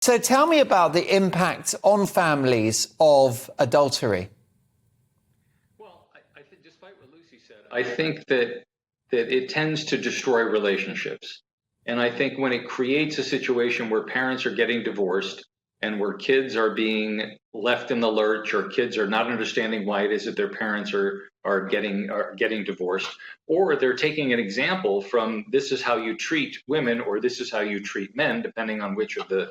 So tell me about the impact on families of adultery. Well, I think, despite what Lucy said, I think that it tends to destroy relationships. And I think when it creates a situation where parents are getting divorced and where kids are being left in the lurch, or kids are not understanding why it is that their parents are getting divorced, or they're taking an example from this is how you treat women or this is how you treat men, depending on which of the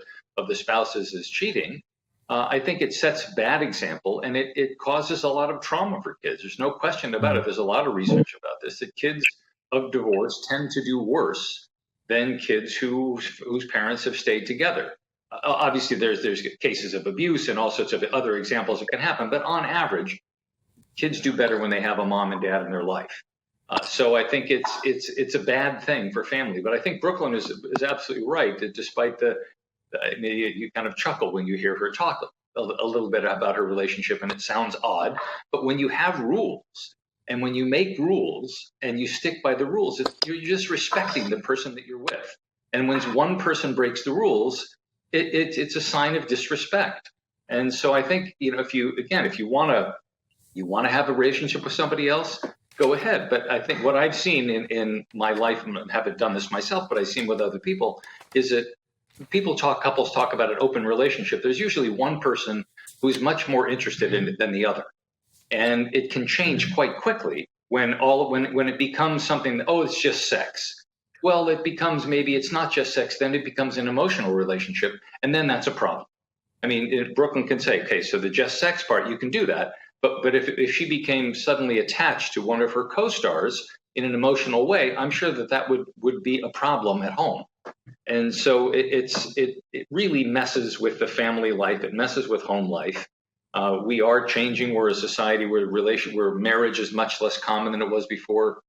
spouses is cheating. I think it sets a bad example, and it causes a lot of trauma for kids. There's no question about it. There's a lot of research about this, that kids of divorce tend to do worse than kids whose parents have stayed together. Obviously, there's cases of abuse and all sorts of other examples that can happen, but on average, kids do better when they have a mom and dad in their life. So I think it's a bad thing for family. But I think Brooklyn is absolutely right that despite you kind of chuckle when you hear her talk a little bit about her relationship, and it sounds odd. But when you have rules, and when you make rules and you stick by the rules, you're just respecting the person that you're with. And when one person breaks the rules, it's a sign of disrespect. And so I think, if you want to have a relationship with somebody else, go ahead. But I think what I've seen in my life, and I haven't done this myself, but I've seen with other people, is that couples talk about an open relationship. There's usually one person who's much more interested in it than the other. And it can change quite quickly when it becomes something that, it's just sex. Well, it becomes, maybe it's not just sex, then it becomes an emotional relationship, and then that's a problem. I mean, Brooklyn can say, okay, so the just sex part, you can do that. But if she became suddenly attached to one of her co-stars in an emotional way, I'm sure that would be a problem at home. And so it really messes with the family life. It messes with home life. We are changing. We're a society where marriage is much less common than it was before.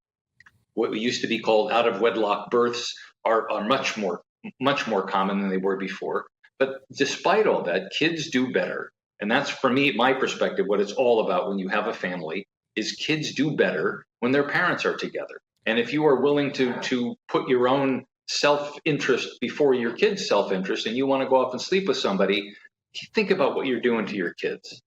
What used to be called out of wedlock births are much more common than they were before. But despite all that, kids do better. And that's, for me, my perspective, what it's all about when you have a family, is kids do better when their parents are together. And if you are willing to put your own self-interest before your kids' self-interest, and you want to go off and sleep with somebody, think about what you're doing to your kids.